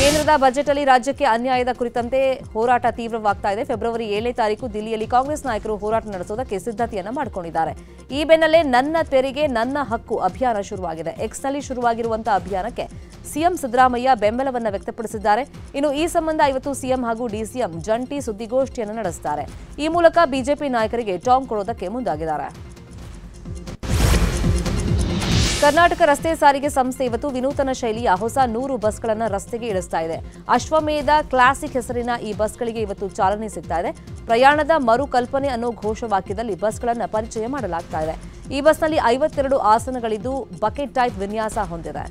ಕೇಂದ್ರದ ಬಜೆಟ್ ಅಲ್ಲಿ ರಾಜ್ಯಕ್ಕೆ ಅನ್ಯಾಯದ ಕುರಿತಂತೆ ಹೋರಾಟ ತೀವ್ರವಾಗ್ತಾ ಇದೆ. ಫೆಬ್ರವರಿ 7ನೇ ತಾರೀಕು ದಿಲ್ಲಿಯಲ್ಲಿ ಕಾಂಗ್ರೆಸ್ ನಾಯಕರು ಹೋರಾಟ ನಡೆಸೋದಕ್ಕೆ ಸಿದ್ಧತೆಯನ್ನ ಮಾಡಿಕೊಂಡಿದ್ದಾರೆ. ಈ ಬೆನ್ನಲ್ಲೇ ನನ್ನ ತೆರಿಗೆ ನನ್ನ ಹಕ್ಕು ಅಭಿಯಾನ ಶುರುವಾಗಿದೆ. ಎಕ್ಸ್ನಲ್ಲಿ ಶುರುವಾಗಿರುವಂತಹ ಅಭಿಯಾನಕ್ಕೆ ಸಿಎಂ ಸಿದ್ದರಾಮಯ್ಯ ಬೆಂಬಲವನ್ನ ವ್ಯಕ್ತಪಡಿಸಿದ್ದಾರೆ. ಇನ್ನು ಈ ಸಂಬಂಧ ಇವತ್ತು ಸಿಎಂ ಹಾಗೂ ಡಿಸಿಎಂ ಜಂಟಿ ಸುದ್ದಿಗೋಷ್ಠಿಯನ್ನು ನಡೆಸುತ್ತಾರೆ. ಈ ಮೂಲಕ ಬಿಜೆಪಿ ನಾಯಕರಿಗೆ ಟಾಂಗ್ ಕೊಡೋದಕ್ಕೆ ಮುಂದಾಗಿದ್ದಾರೆ. ಕರ್ನಾಟಕ ರಸ್ತೆ ಸಾರಿಗೆ ಸಂಸ್ಥೆ ಇವತ್ತು ವಿನೂತನ ಶೈಲಿಯ ಹೊಸ 100 ಬಸ್ಗಳನ್ನು ರಸ್ತೆಗೆ ಇಳಿಸ್ತಾ ಇದೆ. ಅಶ್ವಮೇಧ ಕ್ಲಾಸಿಕ್ ಹೆಸರಿನ ಈ ಬಸ್ಗಳಿಗೆ ಇವತ್ತು ಚಾಲನೆ ಸಿಗ್ತಾ ಇದೆ. ಪ್ರಯಾಣದ ಮರುಕಲ್ಪನೆ ಅನ್ನೋ ಘೋಷವಾಕ್ಯದಲ್ಲಿ ಬಸ್ಗಳನ್ನು ಪರಿಚಯ ಮಾಡಲಾಗ್ತಾ ಇದೆ. ಈ ಬಸ್ನಲ್ಲಿ 52 ಆಸನಗಳಿದ್ದು ಬಕೆಟ್ ಟೈಪ್ ವಿನ್ಯಾಸ ಹೊಂದಿದೆ.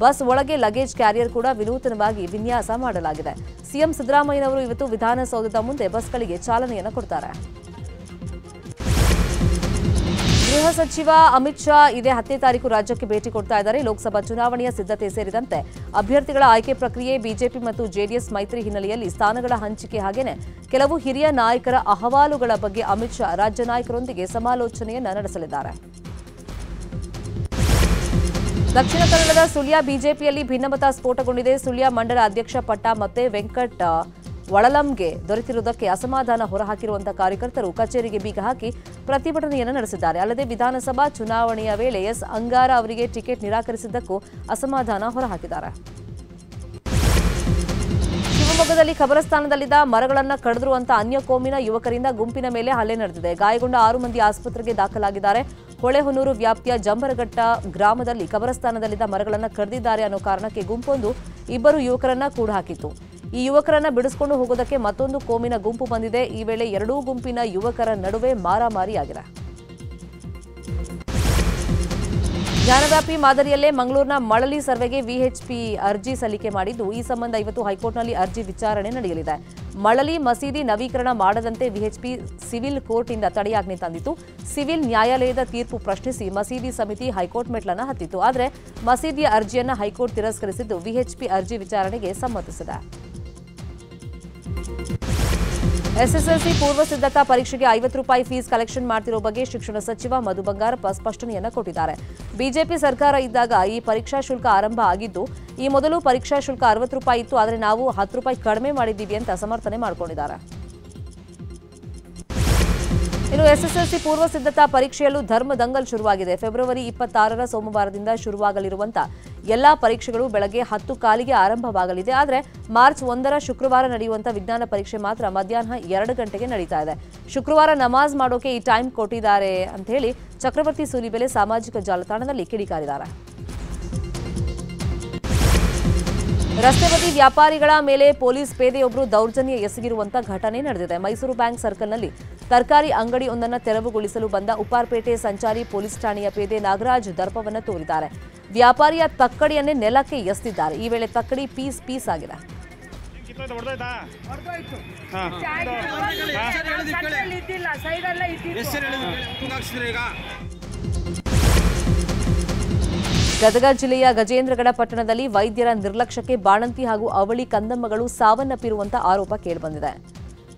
ಬಸ್ ಒಳಗೆ ಲಗೇಜ್ ಕ್ಯಾರಿಯರ್ ಕೂಡ ವಿನೂತನವಾಗಿ ವಿನ್ಯಾಸ ಮಾಡಲಾಗಿದೆ. ಸಿಎಂ ಸಿದ್ದರಾಮಯ್ಯನವರು ಇವತ್ತು ವಿಧಾನಸೌಧದ ಮುಂದೆ ಬಸ್ಗಳಿಗೆ ಚಾಲನೆಯನ್ನು ಕೊಡ್ತಾರೆ. ಗೃಹ ಸಚಿವ ಅಮಿತ್ ಶಾ ಇದೇ 10ನೇ ತಾರೀಕು ರಾಜ್ಯಕ್ಕೆ ಭೇಟಿ ಕೊಡ್ತಾ ಇದ್ದಾರೆ. ಲೋಕಸಭಾ ಚುನಾವಣೆಯ ಸಿದ್ಧತೆ ಸೇರಿದಂತೆ ಅಭ್ಯರ್ಥಿಗಳ ಆಯ್ಕೆ ಪ್ರಕ್ರಿಯೆ, ಬಿಜೆಪಿ ಮತ್ತು ಜೆಡಿಎಸ್ ಮೈತ್ರಿ ಹಿನ್ನೆಲೆಯಲ್ಲಿ ಸ್ಥಾನಗಳ ಹಂಚಿಕೆ ಹಾಗೆಯೇ ಕೆಲವು ಹಿರಿಯ ನಾಯಕರ ಅಹವಾಲುಗಳ ಬಗ್ಗೆ ಅಮಿತ್ ಶಾ ರಾಜ್ಯ ನಾಯಕರೊಂದಿಗೆ ಸಮಾಲೋಚನೆಯನ್ನ ನಡೆಸಲಿದ್ದಾರೆ. ದಕ್ಷಿಣ ಕನ್ನಡದ ಸುಳ್ಯ ಬಿಜೆಪಿಯಲ್ಲಿ ಭಿನ್ನಮತ ಸ್ಫೋಟಗೊಂಡಿದೆ. ಸುಳ್ಯ ಮಂಡಲ ಅಧ್ಯಕ್ಷ ಪಟ್ಟ ಮತ್ತೆ ವೆಂಕಟ್ ಒಳಲಂಗೆ ದೊರೆತಿರುವುದಕ್ಕೆ ಅಸಮಾಧಾನ ಹೊರಹಾಕಿರುವಂತಹ ಕಾರ್ಯಕರ್ತರು ಕಚೇರಿಗೆ ಬೀಗ ಹಾಕಿ ಪ್ರತಿಭಟನೆಯನ್ನು ನಡೆಸಿದ್ದಾರೆ. ಅಲ್ಲದೆ ವಿಧಾನಸಭಾ ಚುನಾವಣೆಯ ವೇಳೆ ಎಸ್ ಅಂಗಾರ ಅವರಿಗೆ ಟಿಕೆಟ್ ನಿರಾಕರಿಸಿದ್ದಕ್ಕೂ ಅಸಮಾಧಾನ ಹೊರಹಾಕಿದ್ದಾರೆ. ಶಿವಮೊಗ್ಗದಲ್ಲಿ ಖಬರಸ್ಥಾನದಲ್ಲಿದ್ದ ಮರಗಳನ್ನು ಕಡಿದಿರುವಂತಹ ಅನ್ಯ ಕೋಮಿನ ಯುವಕರಿಂದ ಗುಂಪಿನ ಮೇಲೆ ಹಲ್ಲೆ ನಡೆದಿದೆ. ಗಾಯಗೊಂಡ 6 ಮಂದಿ ಆಸ್ಪತ್ರೆಗೆ ದಾಖಲಾಗಿದ್ದಾರೆ. ಹೊಳೆಹೊನ್ನೂರು ವ್ಯಾಪ್ತಿಯ ಜಂಬರಘಟ್ಟ ಗ್ರಾಮದಲ್ಲಿ ಖಬರಸ್ಥಾನದಲ್ಲಿದ್ದ ಮರಗಳನ್ನು ಕಡಿದಿದ್ದಾರೆ ಅನ್ನೋ ಕಾರಣಕ್ಕೆ ಗುಂಪೊಂದು 2 ಯುವಕರನ್ನ ಕೂಡ ಹಾಕಿತ್ತು. ಈ ಯುವಕರನ್ನ ಬಿಡಿಸಿಕೊಂಡು ಹೋಗೋದಕ್ಕೆ ಮತ್ತೊಂದು ಕೋಮಿನ ಗುಂಪು ಬಂದಿದೆ. ಈ ವೇಳೆ 2 ಗುಂಪಿನ ಯುವಕರ ನಡುವೆ ಮಾರಾಮಾರಿಯಾಗಿದೆ. ಜ್ಞಾನವ್ಯಾಪಿ ಮಾದರಿಯಲ್ಲೇ ಮಂಗಳೂರಿನ ಮಳಲಿ ಸರ್ವೆಗೆ ವಿಎಚ್ಪಿ ಅರ್ಜಿ ಸಲ್ಲಿಕೆ ಮಾಡಿದ್ದು, ಈ ಸಂಬಂಧ ಇವತ್ತು ಹೈಕೋರ್ಟ್ನಲ್ಲಿ ಅರ್ಜಿ ವಿಚಾರಣೆ ನಡೆಯಲಿದೆ. ಮಳಲಿ ಮಸೀದಿ ನವೀಕರಣ ಮಾಡದಂತೆ ವಿಎಚ್ಪಿ ಸಿವಿಲ್ ಕೋರ್ಟ್ನಿಂದ ತಡೆಯಾಜ್ಞೆ ತಂದಿತ್ತು. ಸಿವಿಲ್ ನ್ಯಾಯಾಲಯದ ತೀರ್ಪು ಪ್ರಶ್ನಿಸಿ ಮಸೀದಿ ಸಮಿತಿ ಹೈಕೋರ್ಟ್ ಮೆಟ್ಲನ್ನ ಹತ್ತಿತ್ತು. ಆದರೆ ಮಸೀದಿಯ ಅರ್ಜಿಯನ್ನು ಹೈಕೋರ್ಟ್ ತಿರಸ್ಕರಿಸಿದ್ದು ವಿಎಚ್ಪಿ ಅರ್ಜಿ ವಿಚಾರಣೆಗೆ ಸಮ್ಮತಿಸಿದೆ. ಎಸ್ಎಸ್ಎಲ್ಸಿ ಪೂರ್ವ ಸಿದ್ಧತಾ ಪರೀಕ್ಷೆಗೆ ₹50 ಫೀಸ್ ಕಲೆಕ್ಷನ್ ಮಾಡ್ತಿರೋ ಬಗ್ಗೆ ಶಿಕ್ಷಣ ಸಚಿವ ಮಧು ಬಂಗಾರಪ್ಪ ಸ್ಪಷ್ಟನೆಯನ್ನ ಕೊಟ್ಟಿದ್ದಾರೆ. ಬಿಜೆಪಿ ಸರ್ಕಾರ ಇದ್ದಾಗ ಈ ಪರೀಕ್ಷಾ ಶುಲ್ಕ ಆರಂಭ ಆಗಿದ್ದು, ಈ ಮೊದಲು ಪರೀಕ್ಷಾ ಶುಲ್ಕ ₹60 ಇತ್ತು, ಆದರೆ ನಾವು ₹10 ಕಡಿಮೆ ಮಾಡಿದ್ದೀವಿ ಅಂತ ಸಮರ್ಥನೆ ಮಾಡಿಕೊಂಡಿದ್ದಾರೆ. ಇನ್ನು ಎಸ್ಎಸ್ಎಲ್ಸಿ ಪೂರ್ವ ಸಿದ್ಧತಾ ಪರೀಕ್ಷೆಯಲ್ಲೂ ಧರ್ಮದಂಗಲ್ ಶುರುವಾಗಿದೆ. ಫೆಬ್ರವರಿ 26ರ ಸೋಮವಾರದಿಂದ ಶುರುವಾಗಲಿರುವಂತಹ ಎಲ್ಲಾ ಪರೀಕ್ಷೆಗಳು ಬೆಳಗ್ಗೆ 10:15ಗೆ ಆರಂಭವಾಗಲಿದೆ. ಆದರೆ ಮಾರ್ಚ್ 1ರ ಶುಕ್ರವಾರ ನಡೆಯುವಂತಹ ವಿಜ್ಞಾನ ಪರೀಕ್ಷೆ ಮಾತ್ರ ಮಧ್ಯಾಹ್ನ 2 ಗಂಟೆಗೆ ನಡೀತಾ ಇದೆ. ಶುಕ್ರವಾರ ನಮಾಜ್ ಮಾಡೋಕೆ ಈ ಟೈಮ್ ಕೊಟ್ಟಿದ್ದಾರೆ ಅಂತ ಹೇಳಿ ಚಕ್ರವರ್ತಿ ಸೂಲಿಬೆಲೆ ಸಾಮಾಜಿಕ ಜಾಲತಾಣದಲ್ಲಿ ಕಿಡಿಕಾರಿದ್ದಾರೆ. ರಸ್ತೆ ಬದಿ ವ್ಯಾಪಾರಿಗಳ ಮೇಲೆ ಪೊಲೀಸ್ ಪೇದೆಯೊಬ್ಬರು ದೌರ್ಜನ್ಯ ಎಸಗಿರುವಂತಹ ಘಟನೆ ನಡೆದಿದೆ. ಮೈಸೂರು ಬ್ಯಾಂಕ್ ಸರ್ಕಲ್ನಲ್ಲಿ ತರಕಾರಿ ಅಂಗಡಿಯೊಂದನ್ನು ತೆರವುಗೊಳಿಸಲು ಬಂದ ಉಪ್ಪಾರಪೇಟೆ ಸಂಚಾರಿ ಪೊಲೀಸ್ ಠಾಣೆಯ ಪೇದೆ ನಾಗರಾಜ್ ದರ್ಪವನ್ನು ತೋರಿದ್ದಾರೆ. ವ್ಯಾಪಾರಿಯ ತಕ್ಕಡಿಯನ್ನೇ ನೆಲಕ್ಕೆ ಎಸೆದಿದ್ದಾರೆ. ಈ ವೇಳೆ ತಕ್ಕಡಿ ಪೀಸ್ ಆಗಿದೆ. ಗದಗ ಜಿಲ್ಲೆಯ ಗಜೇಂದ್ರಗಡ ಪಟ್ಟಣದಲ್ಲಿ ವೈದ್ಯರ ನಿರ್ಲಕ್ಷ್ಯಕ್ಕೆ ಬಾಣಂತಿ ಹಾಗೂ ಅವಳಿ ಕಂದಮ್ಮಗಳು ಸಾವನ್ನಪ್ಪಿರುವಂತಹ ಆರೋಪ ಕೇಳಿಬಂದಿದೆ.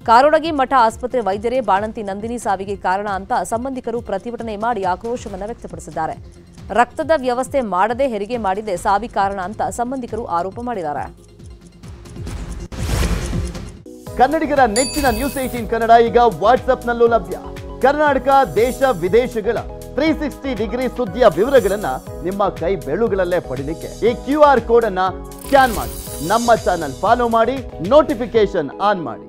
ಕಾರೋಡಗಿ ಮಠ ಆಸ್ಪತ್ರೆ ವೈದ್ಯರೇ ಬಾಣಂತಿ ನಂದಿನಿ ಸಾವಿಗೆ ಕಾರಣ ಅಂತ ಸಂಬಂಧಿಕರು ಪ್ರತಿಭಟನೆ ಮಾಡಿ ಆಕ್ರೋಶವನ್ನು ವ್ಯಕ್ತಪಡಿಸಿದ್ದಾರೆ. ರಕ್ತದ ವ್ಯವಸ್ಥೆ ಮಾಡದೆ ಹೆರಿಗೆ ಮಾಡಿದೆ ಸಾವಿಗೆ ಕಾರಣ ಅಂತ ಸಂಬಂಧಿಕರು ಆರೋಪ ಮಾಡಿದ್ದಾರೆ. ಕನ್ನಡಿಗರ ನೆಚ್ಚಿನ ನ್ಯೂಸ್ 18 ಕನ್ನಡ ಈಗ ವಾಟ್ಸ್ಆಪ್ನಲ್ಲೂ ಲಭ್ಯ. ಕರ್ನಾಟಕ, ದೇಶ ವಿದೇಶಗಳ 360 ಡಿಗ್ರಿ ಸುದ್ದಿಯ ವಿವರಗಳನ್ನ ನಿಮ್ಮ ಕೈ ಬೆರಳುಗಳಲ್ಲೇ ಪಡಿಲಿಕ್ಕೆ ಈ QR ಕೋಡ್ ಅನ್ನ ಸ್ಕ್ಯಾನ್ ಮಾಡಿ ನಮ್ಮ ಚಾನಲ್ ಫಾಲೋ ಮಾಡಿ, ನೋಟಿಫಿಕೇಶನ್ ಆನ್ ಮಾಡಿ.